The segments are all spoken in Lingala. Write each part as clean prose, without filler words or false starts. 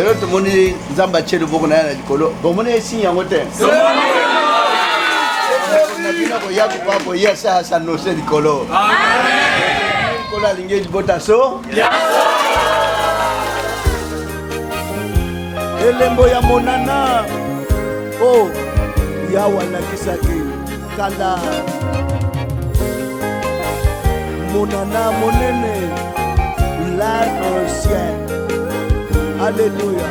lelo tomoni nzamba tshelu boko na yana likolo bomoni esi yango te na bino koya kupako ya sa nose likolo likolo alingi libota so elembo ya monana o yawa nakisaki kala monana monene l'arbre ciel. Alléluia.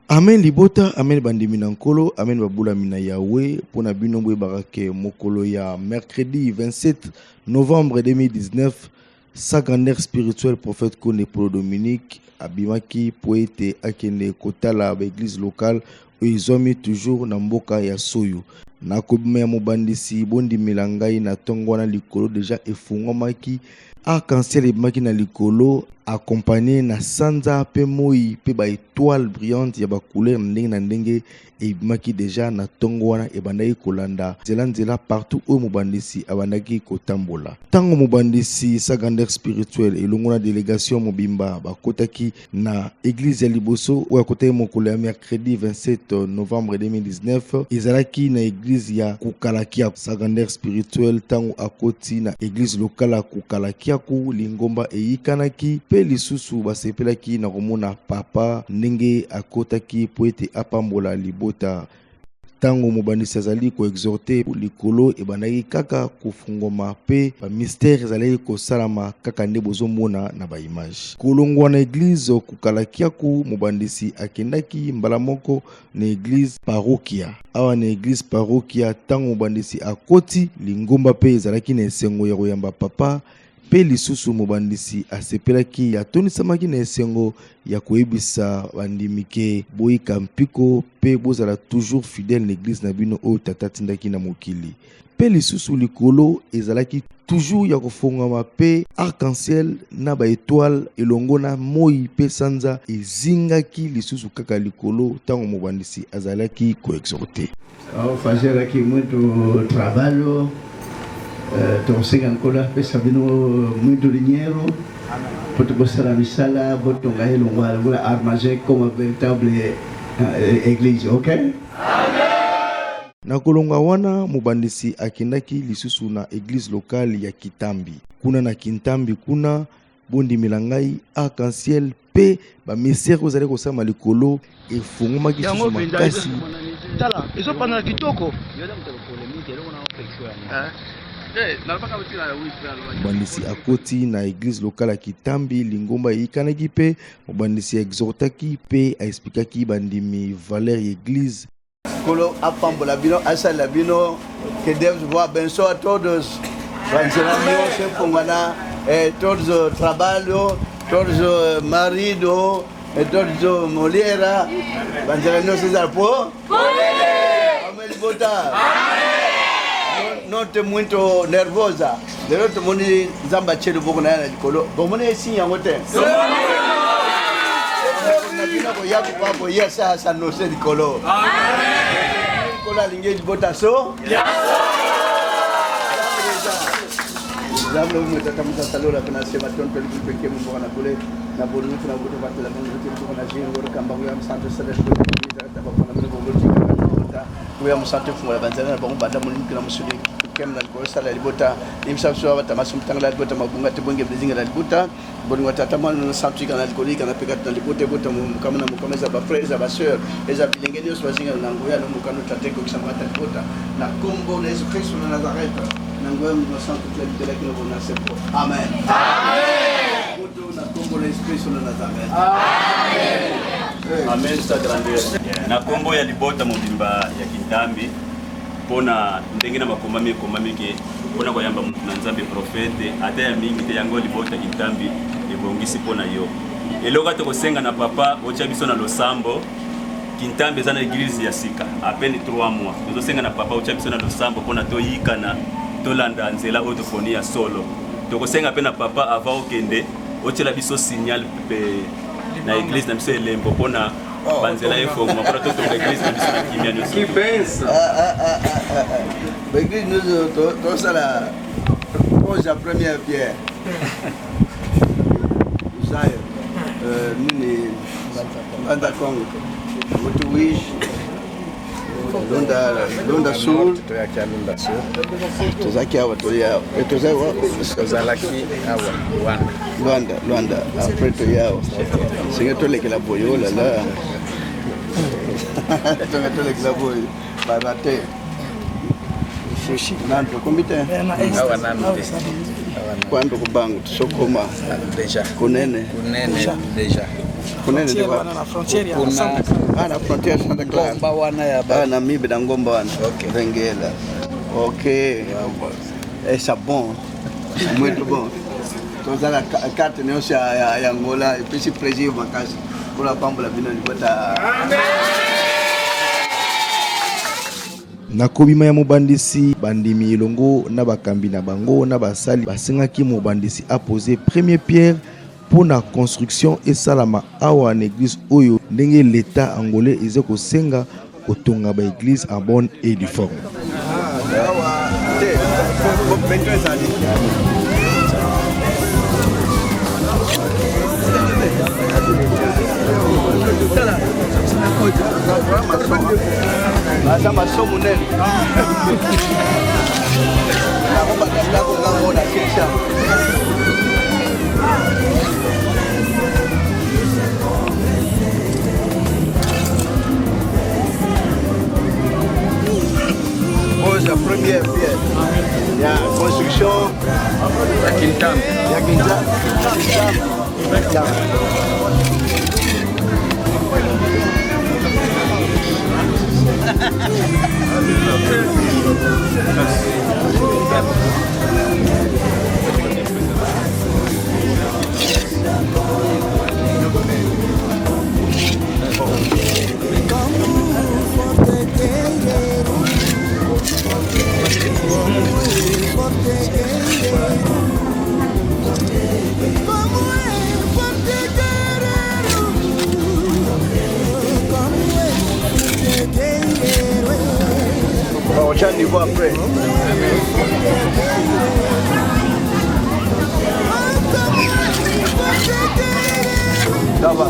Amen libota, amen bandimi nankolo, amen babula mina Yahweh, pona bino bwe barake mokolo ya mercredi 27 novembre 2019, sa grandeur spirituelle prophète Kone Paulo Dominique abimaki poete akende kotala ba église locale ils ont mis toujours na mboka ya Soyo. Na kobima ya mobandisi bondi milangai na tongo na likolo deja efungomaki arc-en-ciel ebimaki na likolo accompagné na sanza pe moi pe ba étoile brillante ya ba couleur ndenge na ndenge ebimaki deja na tongo wana ebandaki kolanda nzela partout oyo mobandisi abandaki kotambola. Tango mobandisi sa grandeur spirituelle elongo na délégation mobimba bakotaki na église ya liboso oyo akotaki mokolo ya mercredi 27 novembre 2019 ezalaki na église ya Kukalakia. Sa grandeur spirituelle tango akoti na église locale ya Kukalakia ku lingomba eyikanaki pe lisusu basepelaki na komona papa ndenge akotaki po ete apambola libota. Tango mobandisi azali ko exhorter likolo ebandaki kaka kofungoma pe ba mystère ezali kosalama kaka nde bozomona na ba image. Kolongwa na église Kukalakia ku mobandisi akendaki mbala moko na église parokia. Awa na église parokia tango mobandisi akoti lingomba pe ezalaki na esengo ya koyamba papa pe lisusu mobandisi asepelaki atonisamaki na esengo ya koyebisa bandimike boyika mpiko pe bozala toujours fidèle na église na bino oyo tata tindaki na mokili. Pe lisusu likolo ezalaki toujours ya kofongama pe arc-en-ciel na ba étoile elongo na moi pe sanza ezingaki lisusu kaka likolo tango mobandisi azalaki ko exhorter. Fazeraki muito trabalho. Tonsega nkola pesa bino muito dinheiro pour bosser la misala botonga elongwa la armager comme véritable église, OK? Amen. Na kolonga wana mobandisi akendaki lisusu na église locale ya Kitambi. Kuna na Kitambi kuna bondi milangai arc-en-ciel pe ba mystère ozali kosama likolo efungumaki lisusu makasi. Tala, iso pana kitoko. Mobandisi akoti na église locale ya Kitambi lingomba yikanaki pe mobandisi exhortaki pe aexplikaki bandimi valeur ya église. Kolo apambola bino asala bino que Dieu voit benso a todos. Banzerano se pongana todos trabalho, todos marido, todos mulher. Banzerano se zarpo. Amém bota. Note muito nervosa. Lelo tomoni nzamba tshelu boko na yana likolo bomoni esi yango te na bino koya kupako ya sa nose likolo likolo alingi libota so Zamlo mutata mutalola kana sema tonto lipeke mbo kana kule na bolu na boto batela mbo na jiro kamba ya msanto sada shiko ta bapona mbo ngoti kuya msanto fumula banzana ba mbanda mulimi kana musudi kemna ko sala libota imsa so bata masumtanga libota mabunga tebonge blizinga la libota bongo tata mano santu kana likolika na peka na libota bota mukamana mukameza ba frères ba sœurs eza bilenge dio swazinga na ngoya no mukano tateko kisamata libota na kombo na Yesu Kristo na Nazareth na ngoya msantu tla kilo bona sepo amen amen boto na kombo na Yesu Kristo na Nazareth amen amen sa grandeur na kombo ya libota mobimba ya Kitambi pona ndenge na makomami ke pona koyamba na nzambe prophète ata ya mingi te yango libota Kitambi ebongisi pona yo eloka to kosenga na papa ocha biso na losambo Kitambi za na église ya sika à peine 3 mois tozo senga na papa ocha biso na losambo pona to yikana to landa nzela autophonie ya solo to kosenga pe na papa avant okende ochela biso signal pe na église na biso elembo pona banzela efongo mapona totonga église na biso na kimia nyonso Kipensa. L'église nous ça la pose la première pierre. Ça nini banda Congo. Mutuishi Lunda Sul. Tozaki awa toya. Tozalaki awa Luanda après toya. C'est que les la boyo là là. Tous les boyo. Barate. Fushi nanto komite. awa nanu Kwando kubangu sokoma. deja Kunene deja kunene de na frontière ya kuna na frontière Santa Clara ngomba wana ya na mibe na ngomba wana Vengela. OK. C'est bon. Muito bom. Tozala carte nyonso ya Angola et puis si plaisir makasi pour la pambola bino libota. na kobima ya mobandisi bandimi elongo na bakambi na bango na basali basengaki mobandisi apose premier pierre pour la construction esalama awa na église oyo ndenge l'état angolais eza kosenga kotonga ba église en bonne et due forme. Asa masomo nene. Pose la première pierre. Il y a construction. Il y a Kintam. Prochain niveau après. Ça va.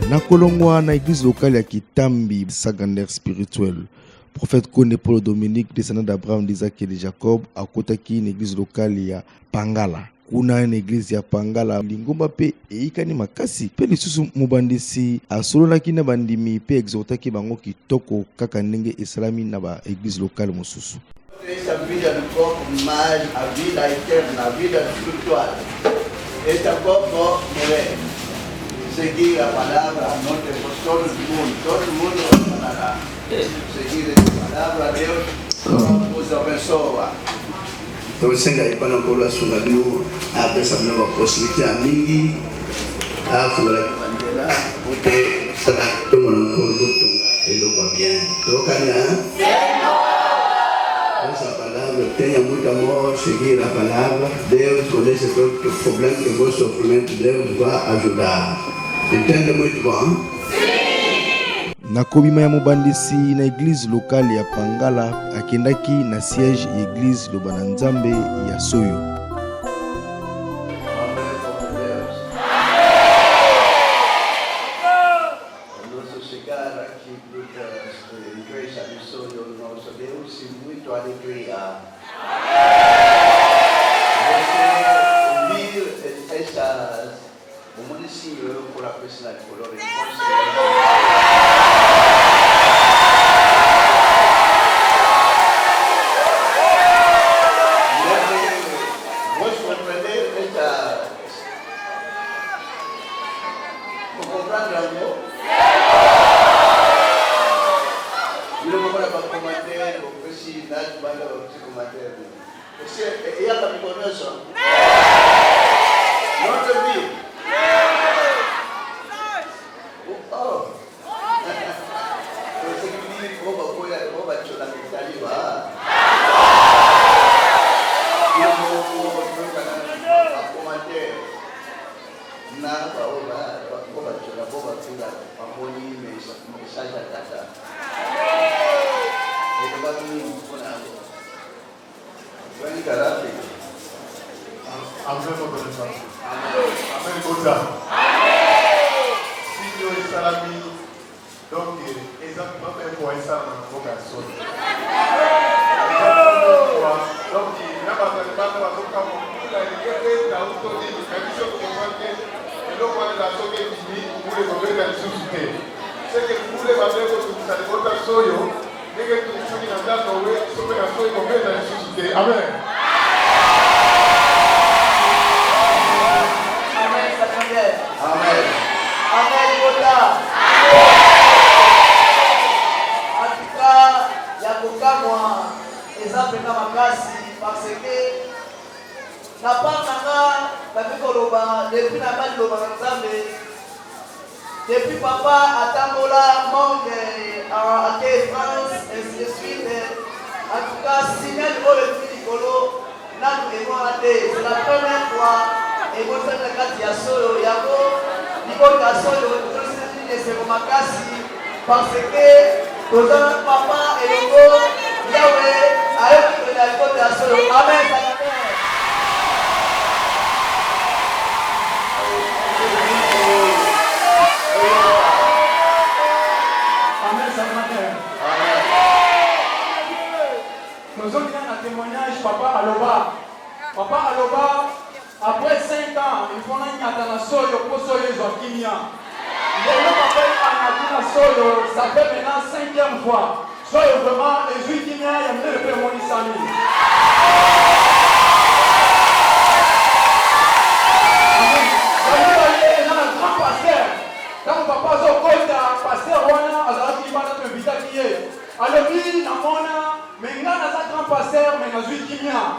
Na kolongwa na église locale ya Kitambi secondaire spirituel. Prophète Kone Paul Dominique descendant d'Abraham, d'Isaac et de Jacob akotaki une église locale ya Pangala. Kuna une église ya Pangala lingomba pe eikani makasi pe lisusu mobandisi asololaki na bandimi pe exhortaki bango kitoko kaka ndenge esalami na ba église locale mosusu. Essa vida do corpo, mas a vida eterna, a vida espiritual. Esse corpo morrer. Seguir a palavra, não temos todo mundo vai seguir a palavra, Deus os abençoa. Então, senga aí para não colar sua lua, a pessoa não vai possibilitar a mim, a fora porque será tomando por luto, ele vai bem. Toca essa palavra, tenha muito amor, seguir a palavra. Deus conhece todo o problema que você sofrimento, Deus vai ajudar. Entende muito bom? Sim! Na kobima ya mobandisi na église locale ya Pangala akendaki na siège ya église Lobana Nzambe ya Soyo. Nosso chegar aqui da igreja de Soyo, nosso Deus, e muito alegria. Você ouvir essas o município por a pessoa de color comprendre yango biloko mpona bacommentaire opesi nati banda bapesi commentaire esi eyaka mikolo nyonso notre vie donc, exemple, pas faire pour ça dans le vocation. Donc, il n'y a pas de débat, il y a des choses dans l'autonomie, il y a des choses qui sont faites, et donc, on a sauvé les filles pour les gouvernements de société. C'est que vous voulez voir que vous allez voter Soyo, et que tout ce qui est dans la Norvège, sauver la Soyo, gouvernement de société. Amen. Amen, Amen. Amen, Bola. Moi, exemple na makasi parce que na part nanga babi koloba depuis na bali loba nzambe depuis papa atambola monde à France ainsi de suite en tout cas signal oyo likolo nanu emoa te c'est la première fois emosana kati ya solo yango liboka solo tosisi eseko makasi parce que toza papa elongo Yahweh ayoki na likolo ya solo amen nous sommes dans un témoignage papa aloba après 5 ans il faut na na solo pour solo ezokimia lelo papa anakina solo ça fait maintenant 5e fois soyez vraiment les huit qui n'ont jamais le père Monisani. Dans un grand pasteur, quand papa a un pasteur, on a un invité qui est. Alors, il y a un grand pasteur, mais il y a un huit qui n'ont.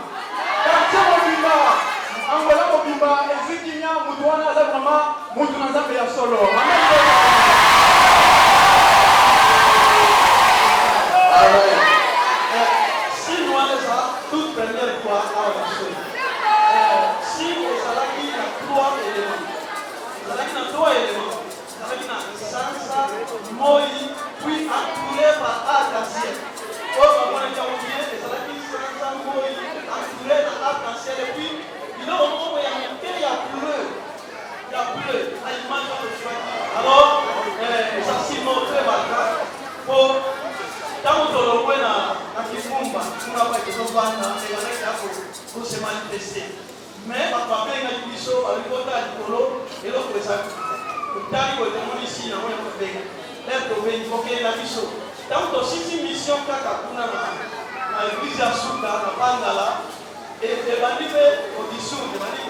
Quand tu as un Angola Mobimba, les huit qui n'ont, Moutouana, vraiment, Moutouana, c'est solo. Si nous avons ça, toute première fois à la chose. Si nous avons 3 éléments, nous avons 3 éléments. Nous avons Sansa, Moi, puis entouré par arc-en-ciel. Nous avons oublié, nous avons Sansa, Moi, entouré par arc-en-ciel. Et puis, il y a pleu. Il y a pleu. À l'image de Choaki. Alors, ça s'est montré maintenant pour. Tant que l'on voit dans Kifumba, on n'a pas été sauvage dans les règles pour se manifester. Mais papa a dit que l'on a dit que l'on a dit ici, on a dit il faut qu'il y ait la mission. Tant que si une mission Kakakuna à l'église à Souka, à Bandala, et bandits au dissous, des bandits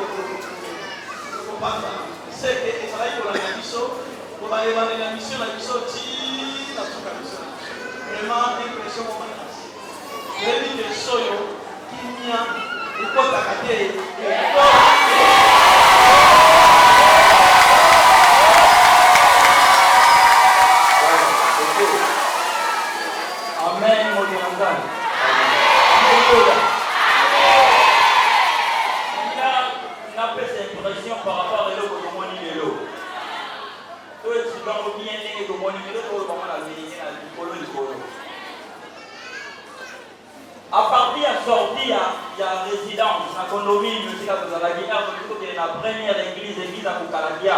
au Bandala. C'est que les salariés pour la mission, pour aller dans la mission, la mission, la Souka mission. Vraiment impression au manage. Je dis que Soyo, Kimia, il faut t'accater. Amen, mon Dieu. Il a fait cette impression par rapport à l'eau que moi ni de l'eau. Toi, tu dois bien aimer que moi ni de l'eau, comment la vérité à l'icolo. À partir de sortir, il y a résidence, la condomine, je sais que vous avez dit, c'est la première église à Kukalakia.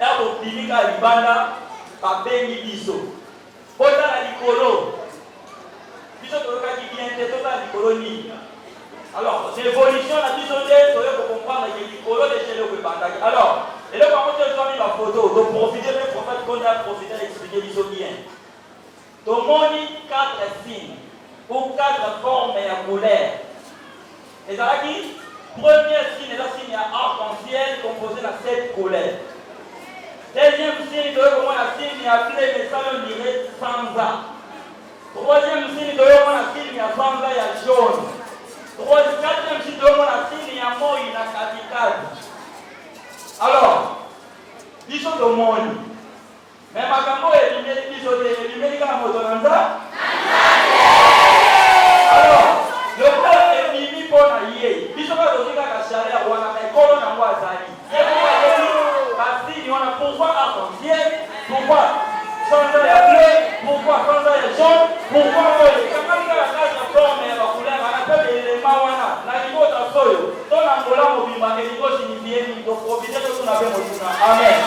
Et au public à Libanda, à Benny Bisso. Pour la l'icolo. Bisso, tu as dit bien, c'est total l'icolonie. Alors, l'évolution, la mission de pour comprendre que l'icolo est chez le Bandaki. Alors, et là, quand tu as mis la photo, de profiter du prophète qu'on a profité d'expliquer l'ISO bien. Donc, on dit 4 signes. Ou 4 formes et couleurs. Et ça qui premier signe, là signe arc-en-ciel composé de 7 couleurs. Deuxième signe, la signe, il y a clé, mais ça on dirait 100 ans. Troisième signe, il y a signe, il y a 100 ans, il y a jaune. Quatrième signe, la signe, il y a mort, il y a katikati. Alors, ils sont au monde. Mais ma cambo est éliminer la motonanda. Alors, le père est mimi pour la yé. Ils sont pas aussi la chaleur, on a fait colon en Wazali. Pourquoi arc-en-ciel? Pourquoi sans la bleu? Pourquoi sans la jaune? Pourquoi quand la case de forme et la couleur, on appelle les mawana. La niveau de soyo. Dans la mola mobima, et niveau signifie, il faut profiter de ce qu'on appelle Mosuna. Amen.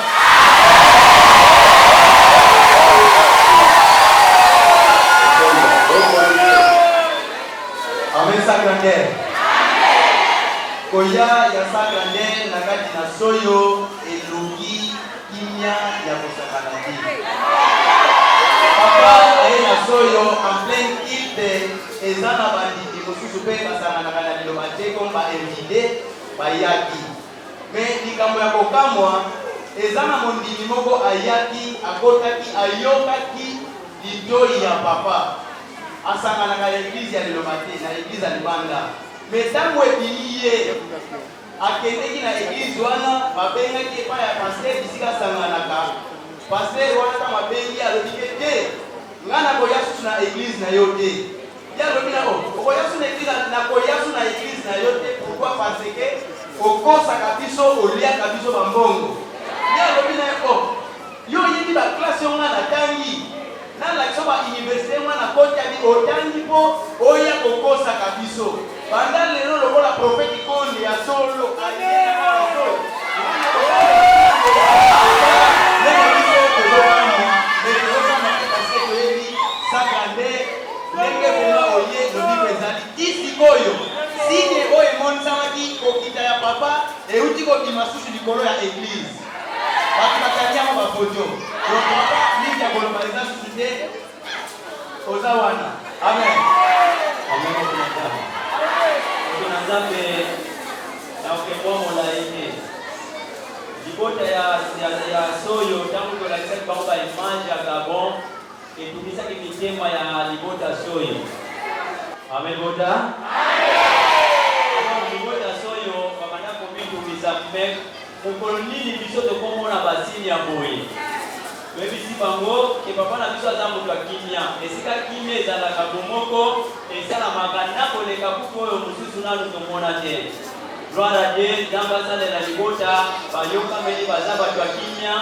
Amen sa grandeur. Koya ya sa grandeur na kati na soyo elugi kimia ya kosakana ti. Papa aye na soyo en plein kilde ezana banditi mosusu pe basangana kana liloba te komba invité bayaki. Mais likambo ya kokamwa ezana mondimi moko ayaki akotaki ayokaki lidoi ya papa. Asangana na l'église ya liloba te na église ya libanda. Mais tango ebimiye akendeki na église wana babengaki epai ya pasteur bisika sanganaka. Pasteur wana ta mabengi alobi te ngana koya susu na église na yo te. Ya alobi na koya susu na église na koya susu na église na yo te. Pourquoi? Parce que okosaka biso oliaka biso bambongo. Ya alobi na yo yebi ba classe yo ngana tangi. Na la soba université mwana koti abi otangi po oya kokosaka biso. Banda lero lokola prophète kondi ya solo. Koyo sine oye monsamaki kokita ya papa euti kokima susu likolo ya église batu bakatiama bafoto donc papa mingi ya kolobaliza susu te oza wana. Amen. Amen. Kuna nzambe na ukembomola ine libota ya soyo tangu tolakisaki bango baimage ya Gabon etumisaki mitema ya libota soyo. Amen bota. Amen. Libota soyo babanda komitumisa mek mokolo nini biso tokomona basini ya boye toyebisi bango ke papa na biso aza moto ya kimia esika kimia ezalaka bomoko esalamaka na koleka kuku oyo mosusu nanu tomona te. Gloire à Dieu, nzambe asalela libota bayokameli baza bato ya kimia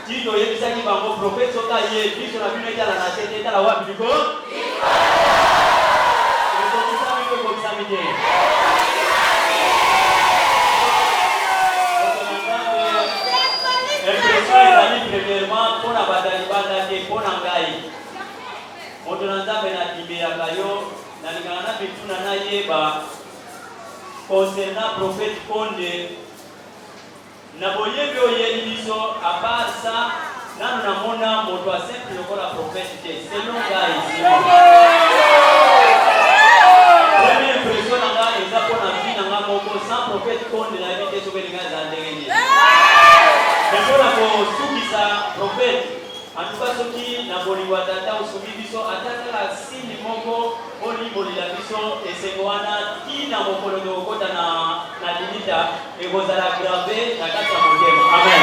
ti toyebisaki bango prophète soka ye biso na bino etala na te te etala wapi liko ekokisami te. Impression ezali premièrement mpona badalibanda te mpona ngai moto na nzambe nadimbeyaka yo nalingaka na bituna nayeba concernant prophète Konde na boyebi oyeli biso à part ça nanu namona moto a simple lokola prophète te selon ngai. Première impression na ngai eza mpona vi na ngai moko sans prophète Konde nayebi te soki elinga eza ndenge nini. Mpona kosukisa prophète en tout cas soki na bolingo tata osuki biso atatala sini moko olimbolila biso esengo wana tina mokolo tokokota na limita ekozala grave na kati ya motema. Amen.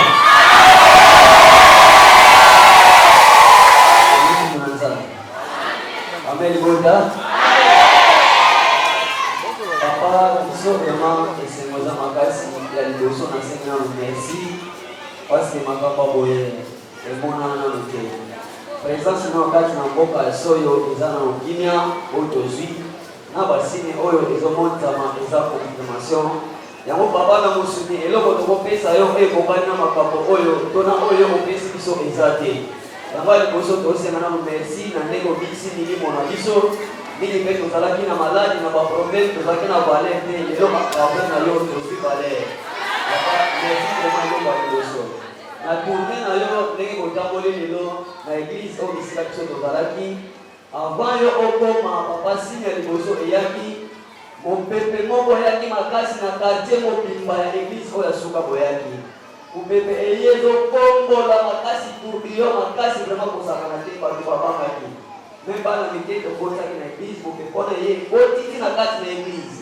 Amen boda. Papa biso vraiment esengo za makasi ya liboso na senga merci parce que makamba boye emonana na te. Présence na wakati na mboka ya soyo eza na ukimia oyo tozwi na basini oyo ezomontama eza confirmation yango papa na mosuni eloko tokopesa yo ekokani na makambo oyo tona oyo opesi biso eza te. Yango liboso tosenga na merci na ndenge obisi milimo na biso mili mpe tozalaki na maladi na baproblème tozalaki na valeur te lelo baproblème na yo tozwi valeur. Merci vraiment yo baliboso na tourne na yo ndenge kotamboli lelo na église oyo bisika biso tozalaki avant yo okoma papa signe ya liboso eyaki mopepe moko eyaki makasi na quartier mobimba ya église oyo ya suka boyaki Ubebe eyezo kombo la makasi tourbillon makasi vraiment kosakana te bato babangaki. Même bana mike tokotaki na église bokepona ye otiki na kati na église.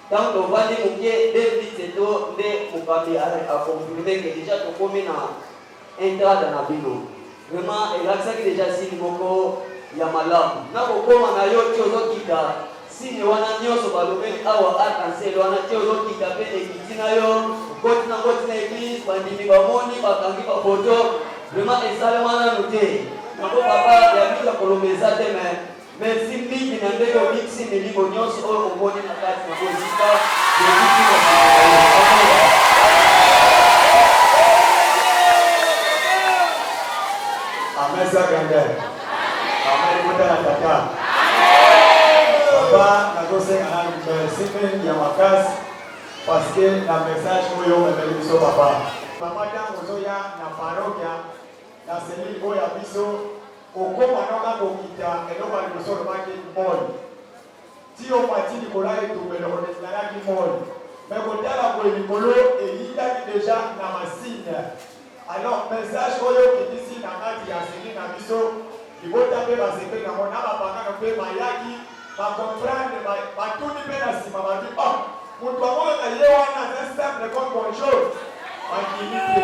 Tant tovandi moke 2 minutes eto nde mokambi aconfirme que déjà tokomi na entrade na bino. Vraiment elakisaki déjà sini moko ya malamu. Na kokoma na yo ti ozokita sini wana nyonso balobeli awa arc-en-ciel wana ti ozokita mpe ekiti na yo goti na église bandimi bamoni bakangi bafoto vraiment esalema nanu te nango papa ya bika kolomba eza te merci mingi na ndenge obikisi milimo nyonso oyo omoni na kati na bozika amesa grandeur ameli kota na tata papa nazosenga nanu merci mingi ya makasi parce que na message oyo omemeli biso papa mama ntango ozoya na parokia na selile oyo ya biso okoma noka kokita eloko ya liboso olobaki moli ti omati likolo ya etumbelo onetinalaki moli me kotala boye likolo eyindaki deja na masine. Alors message oyo okitisi na kati ya selile na biso libota mpe basepe nango na bapangano mpe bayaki bakomprendre batuni mpe na nsima babi moto amonaka ye wana aza simple comme bonjour bakimi te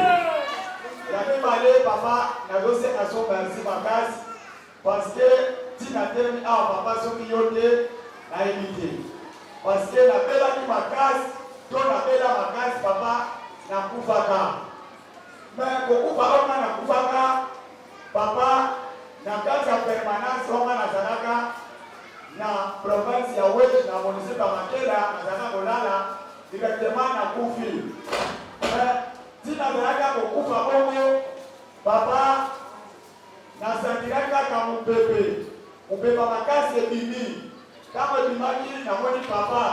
ya mibale papa nazosenga so merci makasi parce que ntina telemi awa papa soki yo te nayebi te parce que nabelaki makasi to nabela makasi papa nakufaka mais kokufa onga nakufaka papa na kati ya permanence onga nazalaka na province ya West na munisipe ya Makela nazalaka kolala directement na kufi tina zalaka kokufa bongo papa nasandiraki kaka mopepe makasi ebimi ntango ebimaki namoni papa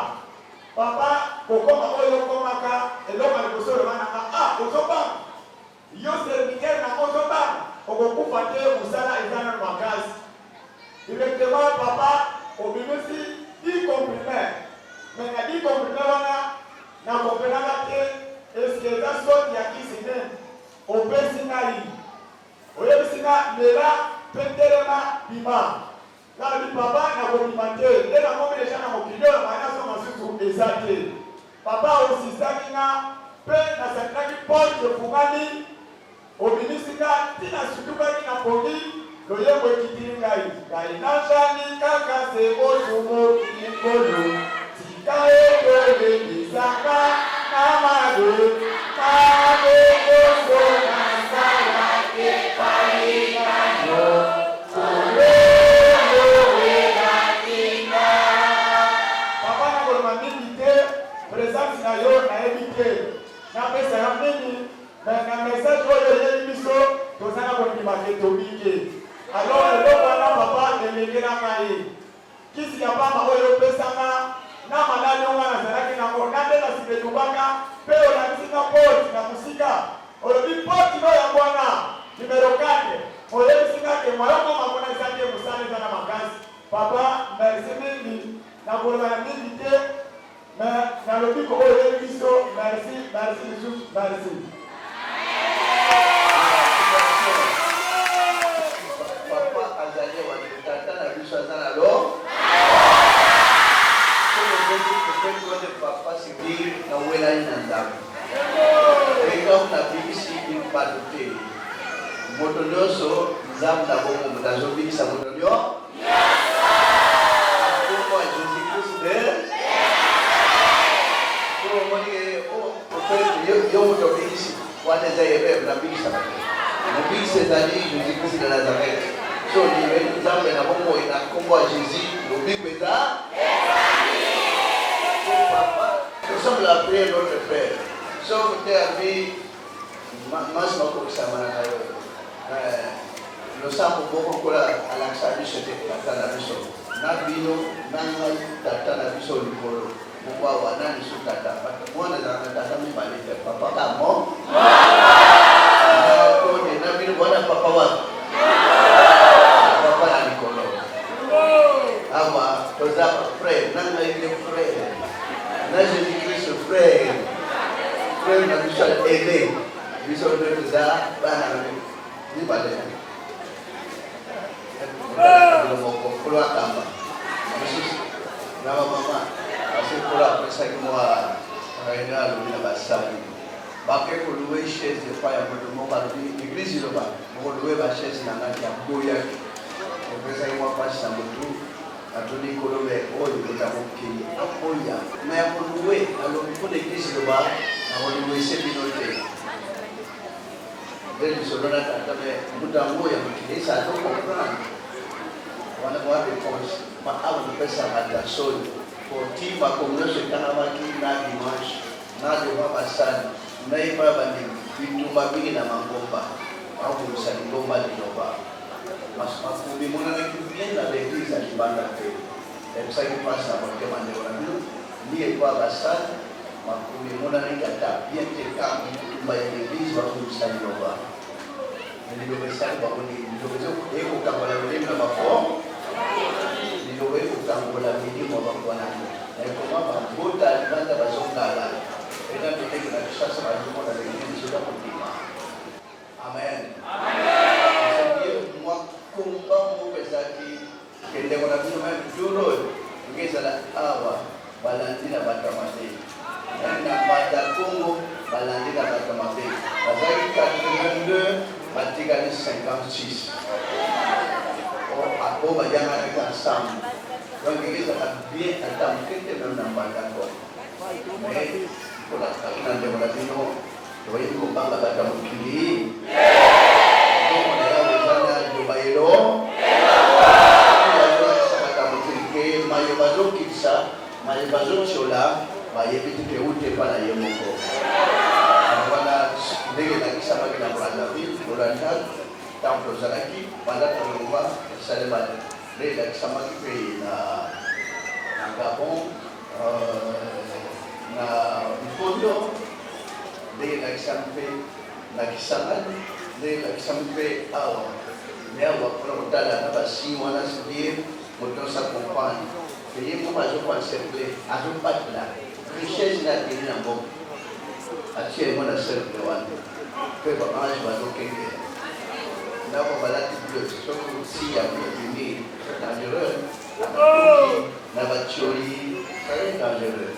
kokoma oyo okomaka eloko ya liboso olobanaka ozobanga yo serviteur nango ozobanga okokufa te mosala eza nano makasi directement papa obimisi 10 comprimés mais na 10 comprimés wana nakompelanga te eske eza soti ya kisi ne opesi ngai oyebisi nga lela petelema bima nalobi papa nakobima te nde nakomi deja na mokili oyo mayinaso masusu eza te papa osisaki nga mpe nasakinaki porte efungani obimisi nga ntina sutukaki na pongi loyembo ekitili ngai nazali kaka se osumu likolo tika ekolelisaka na mabe mabekoso na nsala epalikano olelowelakinga papa nakoloma mingi te présence na yo nayebi te napesa ya mingi na message oyo eyebi biso tozanga kondima te tobike alors eloko wana papa elengela ngai kisi ya pamba oyo opesanga na malali onga nazalaki nango nande na sika etubaka mpe olakisinga poti na mosika olobi poti no yango wana numero 4 oyebisinga ke mwayoko mamona ezaki mosala eza na makasi papa merci mingi nakoloba na mingi te me nalobi ko oyo oyebi biso merci lisusu merci papa sivile na welani na ndako eka unabikisi impado te moto nyonso nzambe na bongo moto azobikisa moto nyonso kombo ya jésus christ de yo moto obikisi wana eza yebebe nabikisa bato mobikisi ezali jésus christ de nazareth so libeli nzambe na bongo na kombo ya jésus lobiko eza nous sommes la prière de notre Père. Sauf que tu as vu, nous sommes beaucoup à l'Axabi, c'était Tata Nabiso. Nabino, Nanga, Tata Nabiso, Nicolo. Pourquoi Wana, nous sommes Tata. Moi, nous avons Tata, mais pas les papa, comment? Nabino, voilà, papa, papa, Nicolo. Ah, moi, tu as frère, Nanga, il est frère. Là, Jésus-Christ, frère, na biso aidé, biso de ça, ni pas de Baké pour louer chaise de fois un peu de mon parti l'église là bas pour louer ma chaise na ngati ya boya et pesa moi pas ça mutu atoni kolombe oyo utaboki apoya mais pour louer alors il faut l'église là bas on louer c'est binoté dès ce là tatabe mutango ya mukile ça donc comprendre wana kwa réponse ma awo pesa mata sol pour ti ba communauté kanawaki na dimanche na de babasani Nai bandi bitumba bingi na mangomba au kusali ngomba liloba mas makumbi mona na kibien na l'église à Libanda pe et ça qui passe à votre demande on ni kwa basal makumbi mona na kata bien te kam bitumba ya l'église wa kusali ngomba ni lo besali ba oni lo bezo eko kambola mimi na bafo ni lo eko kambola mimi mo ba kwa na ko mama bota Libanda bazongala. Amen. Amen. Moi, combat mon pesaki, que le mon ami même duro, que ça la awa, balandina batamate. Na bata Congo, balandina batamate. Bazaki 82, batikali 56. Oh, ako bayanga na ensemble. Donc que ça a bien attendu que même na bata Congo. Mais pour la canne de Molatino, tu vois, il faut pas la bataille au Kili. On est là, les gens de Baïlo. Mayobazo Kitsa, Mayobazo Chola, Mayebiti Peute para Yemoko. Voilà, dès que la Kissa Magna Brandaville, Oranda, Temple Zalaki, Banda Tolova, Salemane. Dès la Kissa Magna Gabon, na Bifondo, de la Xampe, la Kisaman, de la Xampe Awa. Mais on va prendre la Nabassi, on a suivi, pour qu'on s'accompagne. Et il faut pas se concentrer, à ne pas là. Richesse n'a pas été bon. Actuellement, la seule de Wanda. Peu pas manger, va donc quelqu'un. Là, on va la petite, sauf si il y a plus de dangereux. La voiture, c'est dangereux.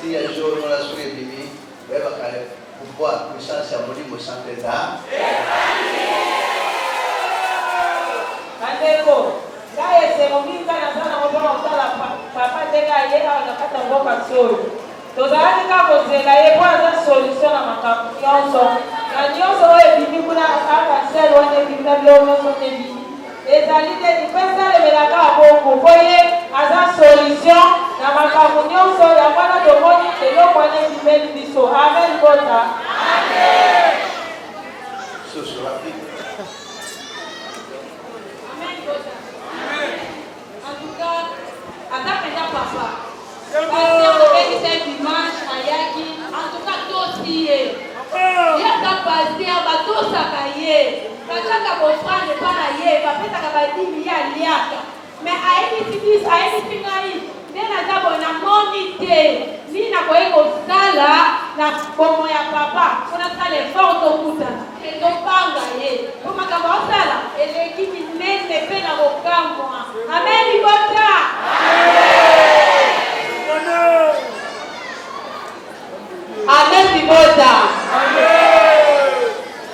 Si il y a un jour où on a souhaité vivre, il va pouvoir puissance à mourir au centre d'âme. Andeko, là c'est mon fils qui a la papa de la hiera, on a fait un bon pasteur. Donc, ça a été causé, la hiera a solution à ma campagne. La nyonso est vivie pour la cancel, on est vivie dans l'homme, on est vivie. Les alliés de l'État, les médecins, vous voyez, à sa solution, dans ma communion, il y a pas de monde et l'eau qu'on est vivant du biseau. Amen, Bota. Amen. Ce sera vite. Amen, Bota. Amen. En tout cas, à ta première papa, parce qu'on fait ce dimanche à Yaki, en tout cas, tous y est. Il y a ta pasteur, tous à Kaye. Kachaka bofrane para ye, papeta kabadimi ya liaka. Mais à anything ayi, nena zabo na monite, ni na koeko sala na bomo ya papa, kuna sala effort to kuta. Endo panga ye. Kuma kama sala, eleki minene pe na bokamwa. Amen Bota. Amen Bota. Amen.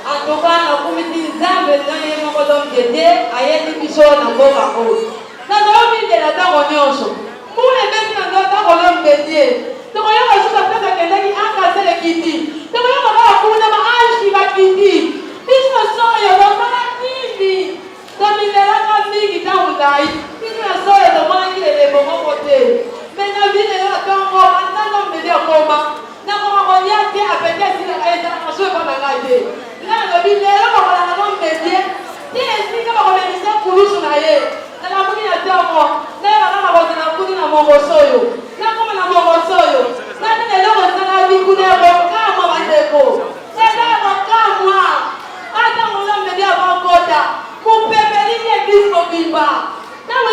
En tout cas, la communauté Zambe dans les membres d'hommes d'été, aïe des missions dans vos vacances. Dans le milieu de la terre, on est en chaud. Pour les mettre dans le temps, on est en dédié. Donc, on a reçu la place à quelqu'un qui a cassé le kiti. Donc, on a reçu la âge qui va kiti. Puis, je sens, il y a un maladie. Donc, il est là, comme dit, qui t'a oublié. Puis, je sens, il y a un maladie qui est bon côté. Mais, la vie est là, quand on a un homme de dire comment. Donc, on revient à peut-être si la internation n'est pas malade. Là, le billet, on va la langue médiée. Si explique comment on va laisser couler sur la haie. Là, la mouni a dit à moi. Là, on va la couler dans mon rossoyo. Là, comme on a mon rossoyo. Là, on est là, on a la vie couler à mon cas, moi, ma déco. Là, mon cas, moi. Attends, on l'a médié avant Kota. Pour péper l'église au Bimba. Là, on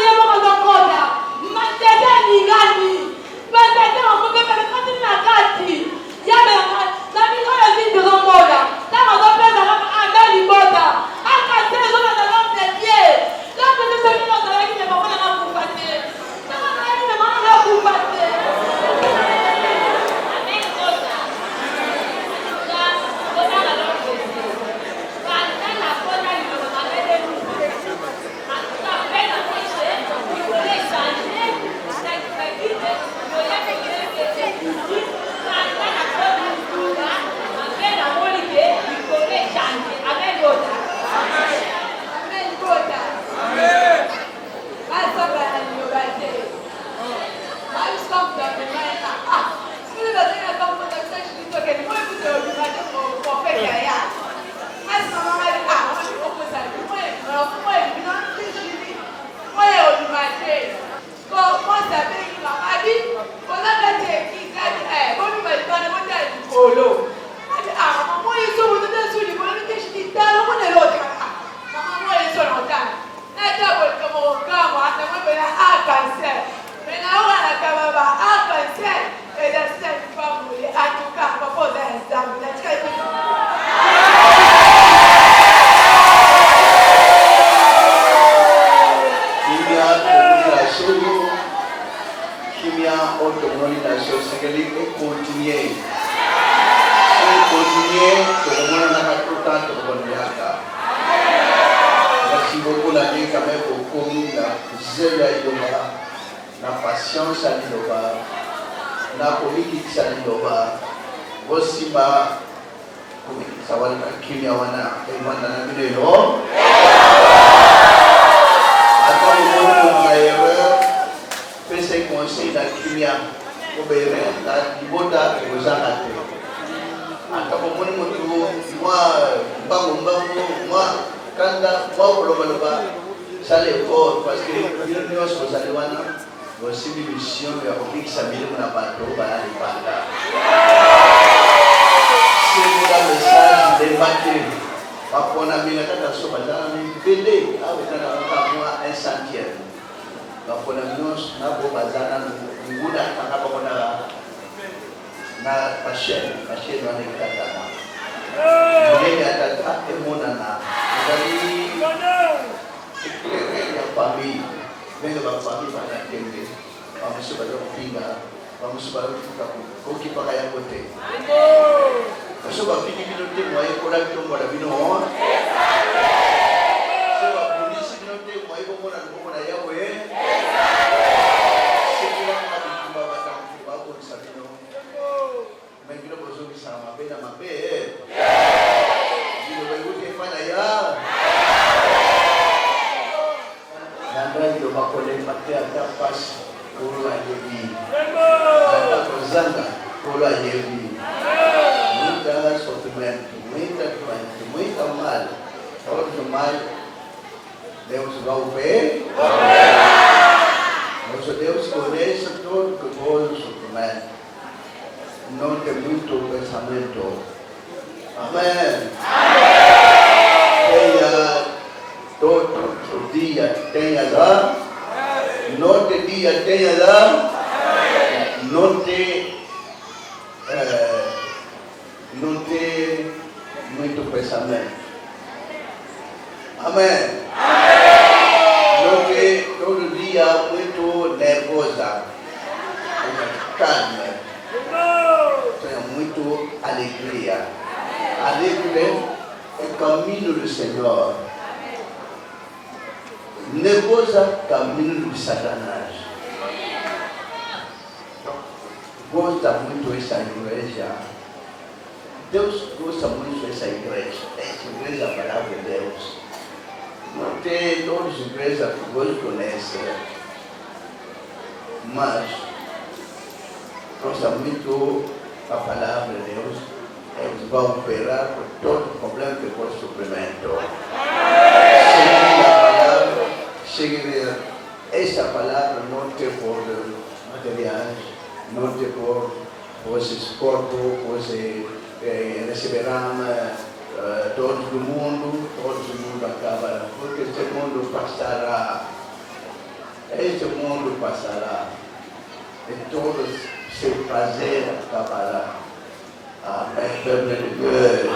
zelo ya liloba na patience ya liloba na komikisa liloba bosimba komikisa wana na kimia wana emanda na bino yo ata omoni na erreur pesa conseil na kimia obere na libota ekozanga te ata omoni motu mwa mbangu mwa kanda mwa kolobaloba sala effort parce que bino nyonso ozali wana bosimbi mission ya kobikisa milimo na bato baya libanda semola message debate bapona minga kaka so bazala mibele awetana mokamwa incendiaire bapona nyonso nabo bazala nguna kaka bakona na pachaine wana ekatana monene atata emonana ezali ya famille ndenge bafamille banakende bamosu baza kopinga bamosu bazofuka kokipaka yango te so bafini bino te mwaye kola bitombola bino so babundisi bino te mwaye komona loboko na yawe sekilanga bitumba batamfu bakolisa bino me bino bozongisaka mabe na mabe bino bayoki efana ya nandagilo bakolemba te ata pasi kolo ayebi ata kozanga kolo ayebi muita sofrimento, muita doença, muita mal todo mal Deus vai ver nosso Deus conhece todo o sofrimento não tem muito pensamento amém todo dia tenha lá, não tem dia tenha lá, não tem muito pensamento. Amém. Não tem todo dia muito nervosa, calma, tem muito alegria. Alegria é o caminho do Senhor. Nervosa, caminho de Satanás. Gosta muito essa igreja. Deus gosta muito dessa igreja. Essa igreja é a palavra de Deus. Não tem todas as igrejas que Deus conhece. Mas gosta muito a palavra de Deus. Eles vão operar por todo o problema que for suprimento. Seguir esta palavra não tem por materiais, não tem por esses corpos, você receberão todo o mundo acabará, porque este mundo passará, e todos seu prazer acabará. Amém, peuple de Deus.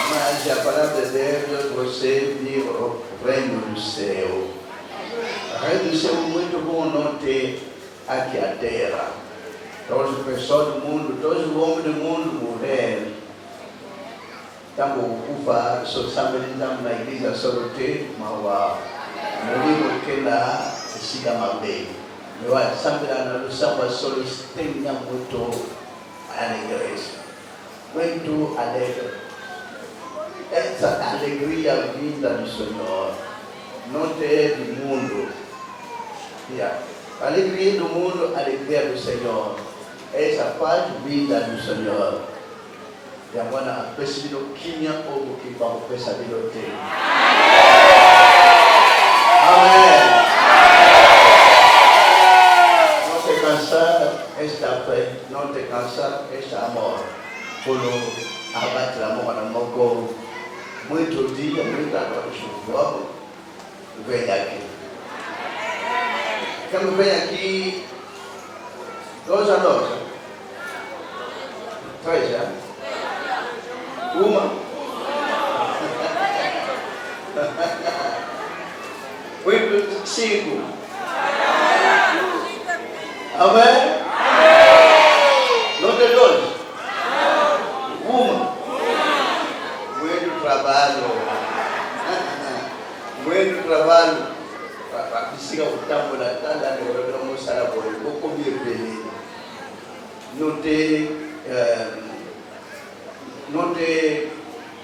Mas a palavra de Deus, você vive o reino do céu. O reino do céu é muito bom não ter aqui a terra. Todas as pessoas do mundo, todos os homens do mundo morreram. Estamos ocupados, só estamos na igreja só ter uma livro que lá se chama bem. Eu acho que na nossa pessoa tem muito alegria. Muito alegre. Essa alegria vinda do Senhor não tem do mundo. A alegria do mundo, a alegria do Senhor. Essa paz vinda do Senhor. E agora, percebido que minha povo que vai perceber o tempo. Amém. Não te cansar esta fé, não te cansar este amor. Por abater amor na mão. Muito dia, muita noite, vamos, vem aqui. Quando vem aqui, 2 a 2, 3 já, 1, 8, 5, amém? Não tem 2, 1. Trabalho, tambola tanda de le mosala boy beaucoup mieux belé notez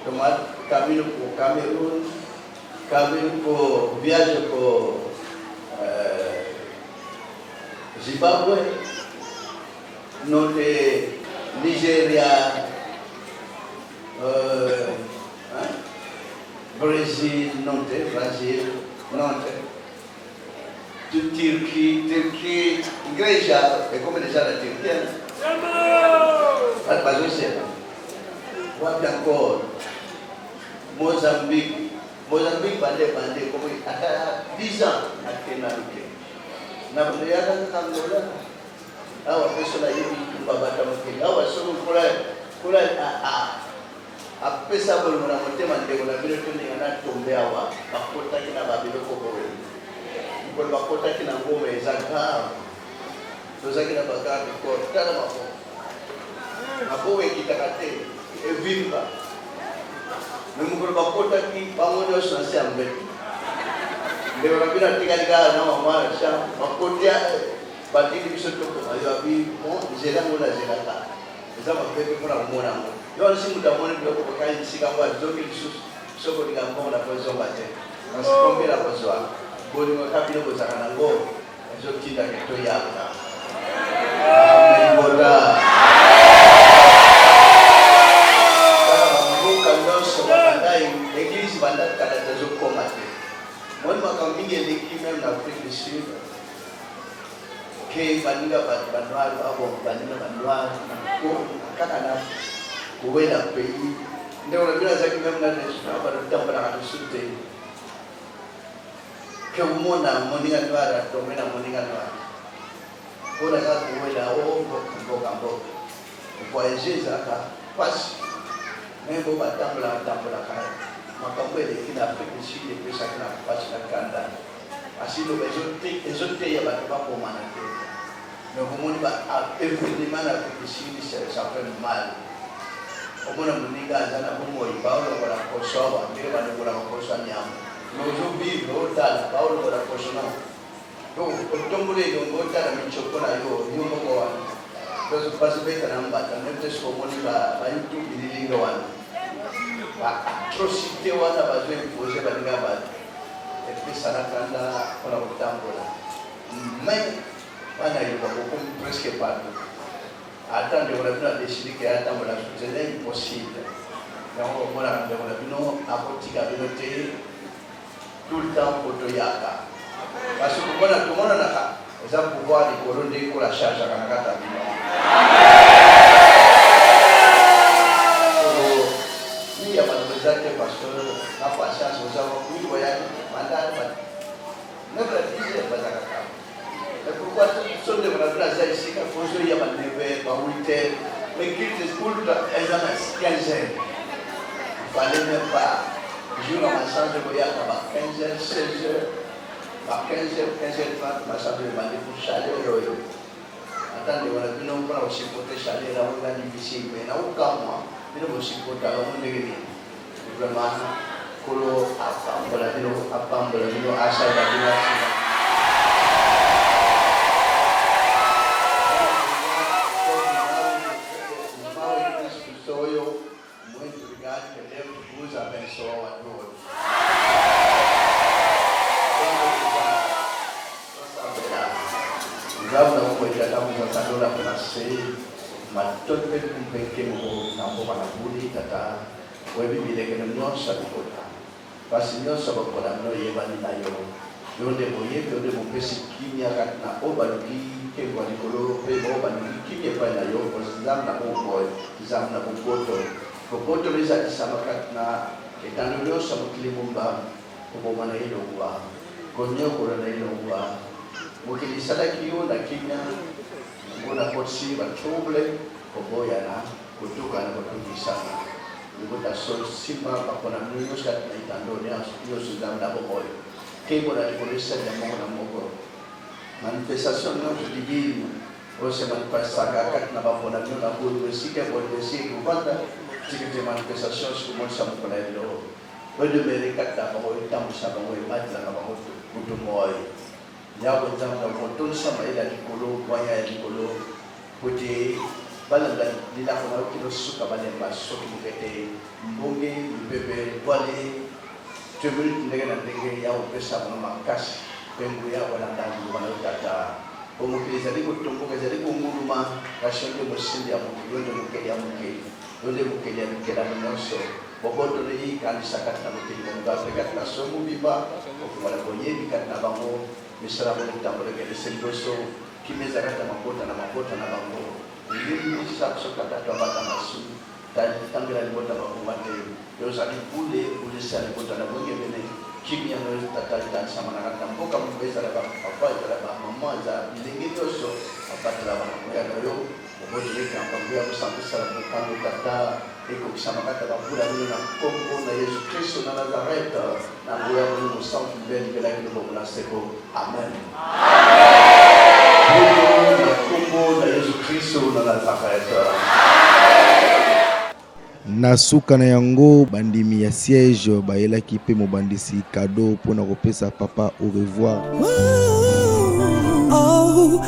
comment Camille pour Cameroun Camille pour voyage pour Zimbabwe notez Nigeria Brésil notez Brésil notez Turquie, igreja, é como eles já na Turquia, mas você, what encore, Moçambique bande como até 10 ans aqui na Turquia, na Bolívia na Angola, a pessoa aí que babata aqui, a pessoa por a pessoa por uma tema de uma vida que nem na tombeawa, a porta que na babilo cobre. Por bakota kina ngome zaka doza kina bagari ko tala mabo kitakate evimba memukuru bakota ki pamoja sanse ambe ndio rabina tika na mama sha bakotia batini bisoto ko ayo abi mo zela mona zelaka zama pepe kuna mona mo yo simu tamone ndio ko kai sika kwa zoki soko dikambo na pozo bate nasikombe la pozo Boni wakabila kuzakana ngo ezo kinda keto yaka amen boda mbuka ndoso bakandai eglise bandaka kada tezo komate moni makambi eleki même na Afrique du Sud ke baninga banwari abo baninga banwari ko kaka na kuwela pays ndio unabila zaki même na nation aba tambala ka sute que umona moninga ndwara tomena moninga ndwara ora za kuwela mboga voyager zaka passe membo batambula kaya makambo ele kina Afrique du Sud pesa kina passe na kanda asilo bezote ya batu bako manake mais komoni ba événement na Afrique du Sud ça fait mal omona moninga zana bomo ibaulo kwa kosoba ndile bana kwa kosoba nyama Nojo vivre au tal, Paolo pour la prochaine. Donc, au tombeau de Gota, la Michopona, you know one. Because of Pasibeka number, and then just for money by YouTube in the legal one. Atrocity one of us when it was ever never. A piece of Nakanda or a Tambola. Men, when I look presque partout. Attends, they will have not decided to Tambola, c'est impossible. Donc, voilà, they will have no apotica tout le temps pour Toyaka. Parce que pour moi, tout le monde a un pouvoir de couronner pour la charge à Kanakata. Il y a pas de présenté parce que la patience, nous avons pu voyager, mandat, ne pas dire pas d'accord. Et pourquoi ce sont des malades ici, quand il y a pas de 9h, pas 8h, mais qu'ils te spoulent, elles en ont 15 heures. Il fallait même pas. Je vais m'asseoir de voyage à 15h, 16h, à 15h, 15h30, ma chambre de bandit pour chaler. Attendez, on a vu non pas aussi pour te chaler, là on a difficile, mais là aucun mois, il ne aussi pour ta longue degré. Vraiment, Kolo, Apambola, Asa, la Villa. Matotpe kumpeke mo nambo manabuli tata webi bileke no sabikota basi no sabakola no yebani na yo yonde moye yonde mo pesi kimia katna obaluki ke kwa nikolo pe obaluki kimia pa na yo ko zam na boy zam na bopoto leza isama katna etano no sabukili mumba ko mana ilo wa konyo ko na ilo wa mukili salaki yo na kimia kuna kosi batrouble koboya na kutoka na kutukisana nikuta sol simba pakona mnyo shat na itando ne yo sudam da boy ke bona de polisa de mo na mogo manifestation no divine o se manifesta kat na bakona mnyo na bulu sike bol de sike banda sike de manifestation su mo sa mo na lo o de mereka ta ba o tamu sa ba o matla na ba o butu moy yabo nzamba moto sama ila likolo kwaya ya likolo kote balanga lila kona kilo suka balemba soki mukete mbonge mbebe bwale tebuli ndege na ndege ya opesa mama makasi pengu ya wala ndani wana utata omukiriza liko tumbuka zaliko nguluma kashonde musindi ya mukiyonde mukeli ya mukeli yonde mukeli ya mukela mnoso boboto ni kanisa katika mukeli wa Afrika na somo biba okumala bonyebi katika bango misara mo tambole ke selboso kimeza kata makota na bango ndimi sakso kata bata masu tangira libota bakumate yozali kule sali kota na bonge bene kimya no tatali sama na kata mboka mbeza la papa la mama za bilengedoso apata la bana yo boboto ni kamba ya musantu sala mukando kata eko kisama kata bakula na Kongo na Yesu Kristo na Nazareth na ngoya mu musantu mbele bila kidogo na seko amen na Kongo na Yesu Kristo na Nazareth. Na suka na yango bandimi ya siège bayelaki pe mobandisi cadeau pona kopesa papa au revoir. Oh,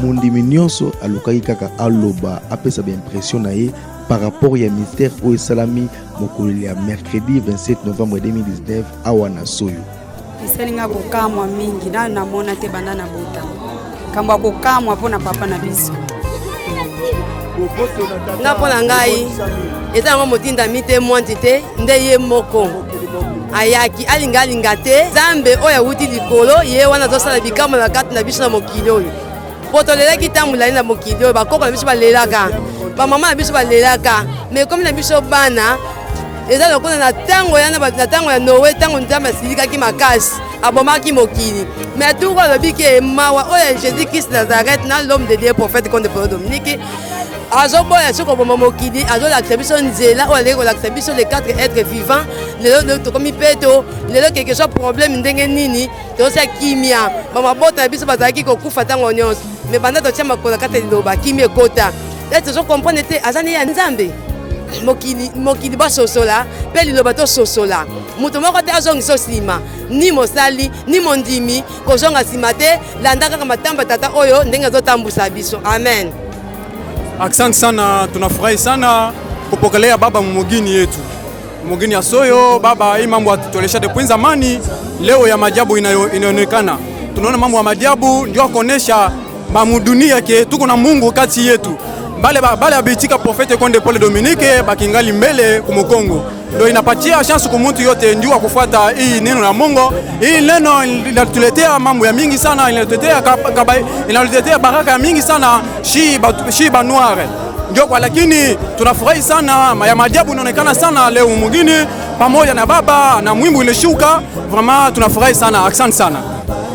Mundimi nyonso alukaki kaka aloba apesa ba impression na ye par rapport ya mystère o esalami mokolo ya mercredi 27 novembre 2019 awa na Soyo. Iselinga kokamwa mingi na namona te banda na bota. Kamba kokamwa pona papa na biso. Nga pona ngai eza ngo motinda mite mwanti te nde ye moko. Ayaki alinga te Zambe oya wuti likolo ye wana zosala bikamo na kati na biso na mokili oyo. Poto lelaki tambula na mokili oyo bakoko na biso balelaka. Ba mama na biso balelaka. Mais comme na biso bana eza lokola na tango ya Noé tango Nzambe asilikaki makasi abomaki mokili. Mais tout alobi ke mawa oya Jésus Christ Nazareth na l'homme de Dieu prophète comme de Paul Dominique azoboya soko boma mokili azolakisa biso nzela oyo aleki kolakisa biso les 4 êtres vivants lelo tokomi peto lelo quelque chose problème ndenge nini tosa kimia bamabota na biso bazalaki kokufa ntango nyonso mais banda totia makolo kati liloba kimia ekota ete tozokomprendre te azani ya Nzambe mokili basosola mpe liloba tososola moto moko te azongisa nsima ni mosali ni mondimi kozonga nsima te landa kaka matamba tata oyo ndenge azotambusa biso amen. Asante sana, tunafurahi sana kupokelea baba mugini yetu. Mugini ya Soyo, baba hii mambo atutolesha depuis zamani, leo ya majabu inaonekana. Tunaona mambo ya majabu ndio kuonesha mamudunia ke tuko na Mungu kati yetu. Bale abitika profete Konde Paul Dominique bakingali mbele kumokongo. Ndio inapatia chance kwa mtu yote ndio kufuata hii neno la Mungu. Hii neno linatuletea mambo ya mingi sana, inatuletea baraka mingi sana shiba noire. Ndio kwa lakini tunafurahi sana ya majabu inaonekana sana leo mugini pamoja na baba na mwimbo ilishuka. Vraiment tunafurahi sana. Asante sana.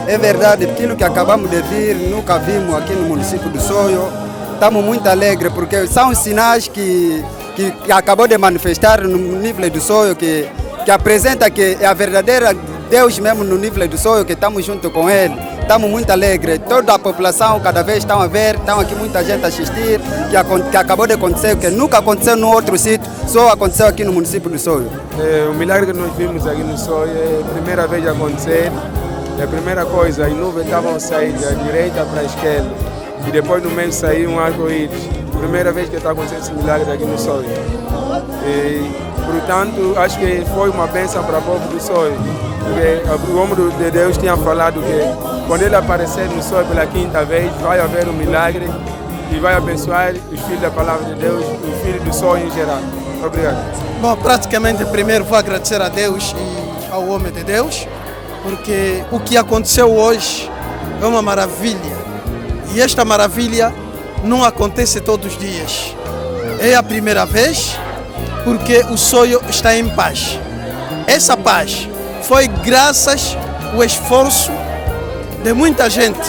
É verdade, aquilo que acabamos de vir, nunca vimos aqui no município do Soyo. Estamos muito alegres porque são sinais que acabou de manifestar no nível do Soyo, que apresenta que é a verdadeira Deus mesmo no nível do Soyo, que estamos junto com Ele. Estamos muito alegres, toda a população cada vez estão a ver, estão aqui muita gente a assistir, que acabou de acontecer, que nunca aconteceu no outro sítio, só aconteceu aqui no município do Soyo. O milagre que nós vimos aqui no Soyo é a primeira vez a acontecer. A primeira coisa, as nuvens estavam a sair da direita para a esquerda. e depois no mês sair um arco-íris. Primeira vez que está acontecendo esse milagre aqui no Sonho. E, portanto, acho que foi uma bênção para o povo do Sonho. Porque o homem de Deus tinha falado que quando ele aparecer no Sonho pela quinta vez, vai haver um milagre e vai abençoar os filhos da palavra de Deus, os filhos do Sonho em geral. Obrigado. Bom, praticamente primeiro vou agradecer a Deus e ao homem de Deus, porque o que aconteceu hoje é uma maravilha. E esta maravilha não acontece todos os dias. É a primeira vez porque o sonho está em paz. Essa paz foi graças ao esforço de muita gente.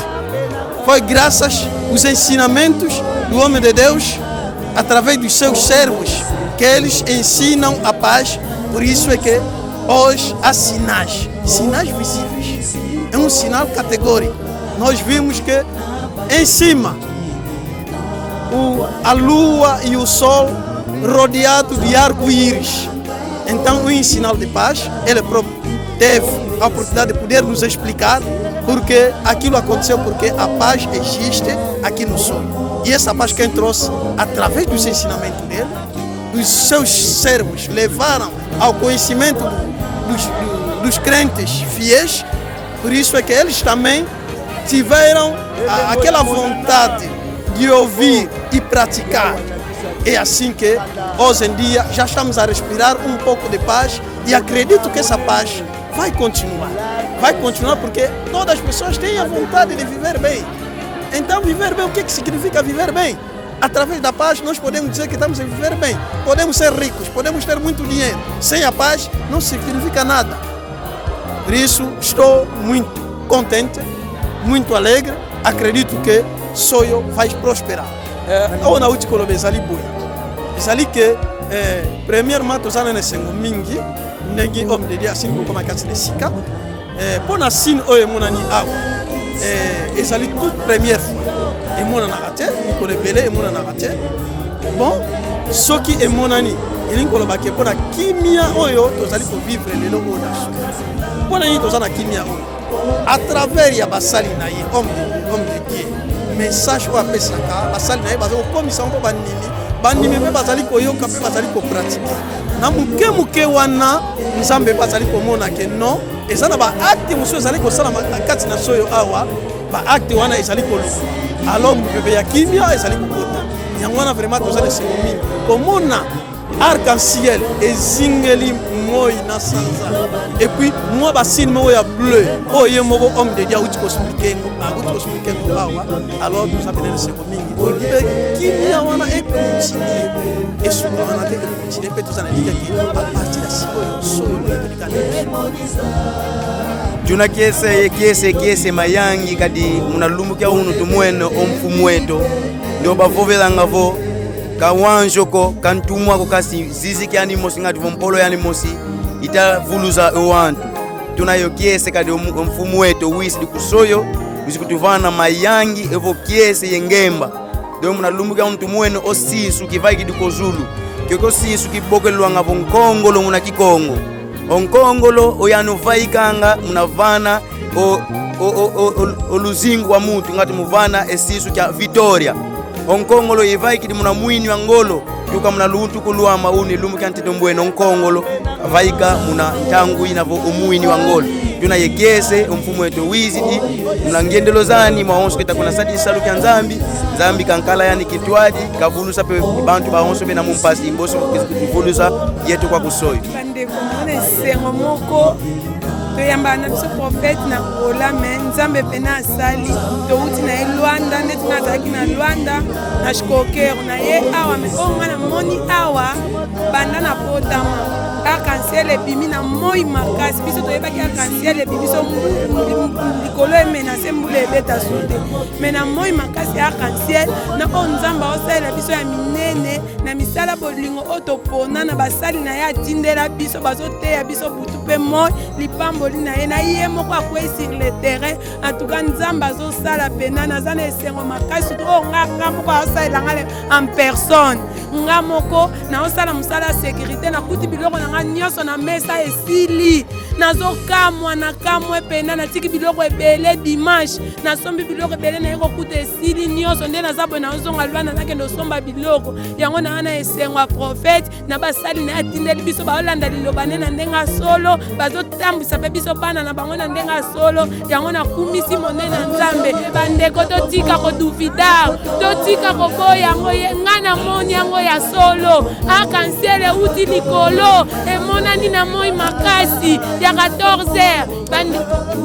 Foi graças aos ensinamentos do homem de Deus através dos seus servos que eles ensinam a paz. Por isso é que hoje há sinais visíveis. É um sinal categórico. Nós vimos que em cima a lua e o sol rodeado de arco-íris. Então, um sinal de paz, ele próprio teve a oportunidade de poder nos explicar porque aquilo aconteceu, porque a paz existe aqui no sonho. E essa paz quem trouxe, através dos ensinamentos dele, os seus servos levaram ao conhecimento dos crentes fiéis. Por isso é que eles também tiveram aquela vontade de ouvir e praticar. É assim que hoje em dia já estamos a respirar um pouco de paz e acredito que essa paz vai continuar. Vai continuar porque todas as pessoas têm a vontade de viver bem. Então viver bem, o que significa viver bem? Através da paz nós podemos dizer que estamos a viver bem. Podemos ser ricos, podemos ter muito dinheiro. Sem a paz não significa nada. Por isso estou muito contente, muito alegre. Acredito que sonho vai prosperar. Ou na última colônia ali boa. Isso ali que premièrement os anos são mingi, ninguém homem de dia assim como a casa de Sika. Por assim o monani água. Isso ali tudo première fois. E mona na gate, e colhe belé e mona na gate. Bon, ce qui est monani, il est colobé que pour la kimia oyo, tous allez pour vivre les logos d'assurance. Pour la nuit, tous allez kimia oyo. À travers ya basali na ye homme de Dieu. Message ou appel saka basali na ye bazo komisa ngo banimi me bazali koyoka pe bazali ko pratiquer na muke wana nzambe bazali komona ke non ezana ba acte muso ezali ko sala kati na soyo awa ba acte wana ezali ko alors bebe ya kimia ezali ko kota yango wana vraiment tozali sekomi komona arc-en-ciel ezingeli moi na sanza et puis moi basine mo ya bleu oye moko homme de Dieu uti ko expliquer ngo awa alors nous appelons le sekomi olibe kimia wana e continue et souvent on a été continuer peut tous analyser que à partir de ça solo tuna kiese mayangi kadi munalumukia unu tumweno omfumu wetu ndio bavovela ngavo kawanjoko kantumwako kasi zizi kyani mosi ngati vompolo yani mosi itavuluza ewantu tunayo kiese kadi omfumu wetu wisi dikusoyo kutuvana mayangi evo kiese yengemba ndio munalumukia unu tumweno osisu kivai kidikozulu kyoko sisu kibokelwa ngavo nkongolo muna kikongo onkongolo oyanuvaikanga munavana oluzingu wa mutu ngati muvana esisu kya Victoria onkongolo yivai kidi muna mwini wa ngolo yuka muna lutu kulua mauni lumu kantito mbweno onkongolo vaika muna tangu inavo umwini wa ngolo tuna yekese umfumu wetu wizidi muna ngendelo zani maonso kita kuna sati salu kya nzambi kankala yani kitwaji kavulusa pe bantu baonso bena mumpasi imboso kuvulusa yetu kwa kusoyo bande kumane sengo moko to yamba na biso prophète na kola mais nzambe pena asali to uti na Luanda neti na zaki na Luanda na shikoker na ye awa mais ngana moni awa banda na potama arc-en-ciel ebimi na moi makasi biso toyebaki arc-en-ciel ebimi so likolo emenase mbula ebeta sote mais na moi makasi arc-en-ciel na o nzamba osalela biso ya minene na misala bolingo otopona na basali na ye atindela biso bazoteya biso butu mpe moi lipamboli na ye na ye moko akwei sur le terrain en tout cas nzamba azosala pena naza na esengo makasi surtout o nga moko aosalelanga en personne nga moko naosala mosala ya sécurité nakuti biloko na nanga nyonso na mesa esili nazokamwa nakamwe pena natiki biloko ebele dimanche nasombi biloko ebele naye kokuta esili nyonso nde naza boye nazonga lwana nakende osomba biloko yango na wana esengwa profete na basali na atindeli biso baolanda liloba nde na ndenge solo bazotambwisa mpe biso bana na bango na ndenge solo yango nakumisi monene na nzambe bandeko totika kodufidar totika koboya yango nga na moni yango ya solo akansele uti likolo emonani na moi makasi ya 14h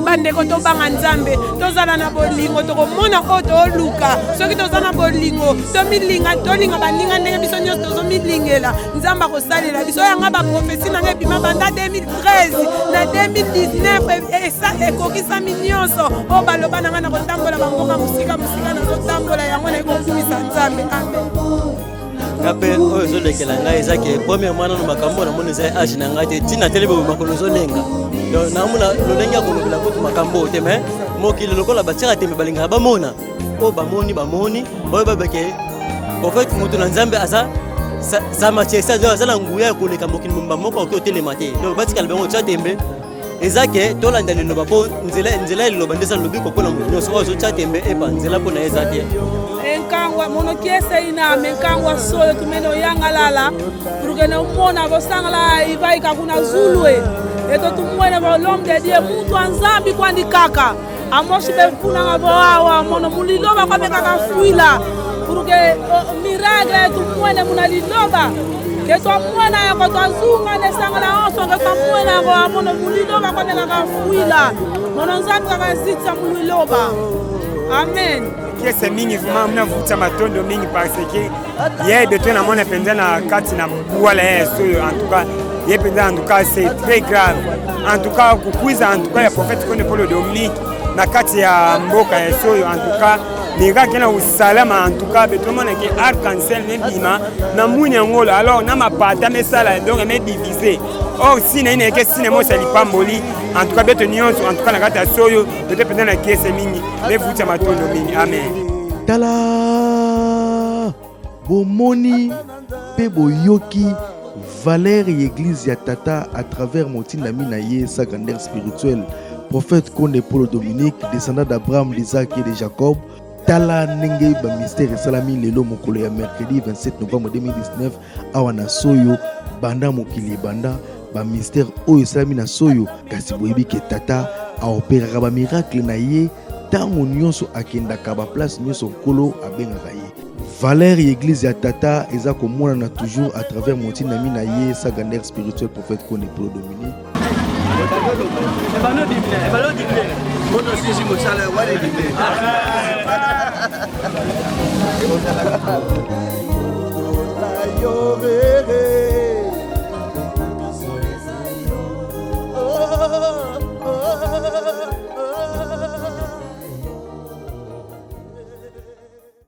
bandeko tobanga nzambe tozala na bolingo tokomona oyo tooluka soki toza na bolingo tolinga baninga ndenge biso nyonso tozomilingela nzambe akosalela biso yanga baprofesi nanga ebima banda 2013 na 2019 ekokisami nyonso oyo baloba nanga na kotambola bamboka mosika nazotambola yango na ekokumisa nzambe amen ngape oyo ezolekela ngai eza ke premièrement nano makambo namoni eza age na ngai te ntina telebe makolo ezolenga donc namona lolenge ya kolobela kutu makambo te me mokili lokola batiaka tembe balingaka bamona oyo bamoni oyo babeke ofait moto na nzambe aza sa matiesa aza na nguya ya koleka mokili momba moko akoki otelema te donc batikala bango tia tembe eza ke tolanda liloba mpo nzela ya liloba nde eza lobi kopona moto nyonso oyo azotya tembe epa nzela mpona eza te enkangwa monoki eseina menkangwa soyo tumene oyangalala purukene umona bosangala ivaika kuna zulwe eto tumwene l'homme de Dieu mutu anzambi kwandi kaka amoshi befunanga boawa mono muliloba kwa bekaka fuila puruke miracle tumwene muna liloba ketwa mwana yako twazunga nesangala onso ketwa mwana yako mono muliloba kwa bekaka fuila mono nzambi kaka zitsa muliloba amen kiese mingi vraiment mnavuta matondo mingi parce que yeye beto na mona penza na kati na wala yeso en tout cas yeye penza en tout cas c'est très grave en tout cas kukuiza en tout cas ya prophète kone Paul Dominique na kati ya mboka yeso en tout cas miracle na usalama en tout cas beto mona ke arc-en-ciel nebima na muni ngolo alors na mapata mesala donc me diviser or si na ine ke sinemo sali pamboli en tout cas beto nyonso en tout cas na kati ya soyo beto penza na kiese mingi levuta matondo mingi amen tala bomoni pe boyoki valeur et église ya tata à travers motinda minaye sa grandeur spirituelle prophète Kone Paul Dominique descendant d'Abraham, d'Isaac et de Jacob tala nenge ba mystère salami lelo mokolo ya mercredi 27 novembre 2019 awana soyo banda mokili banda ba mystère oyo salami na soyo kasi boyebi ke tata a opérera ba miracle na ye tango nyonso akendaka ba place nyonso nkolo abengaka ye valeur et église ya tata eza komonana toujours à travers motina mina ye sa grandeur spirituelle prophète Kone Paul Dominique Moto sisi mosala wale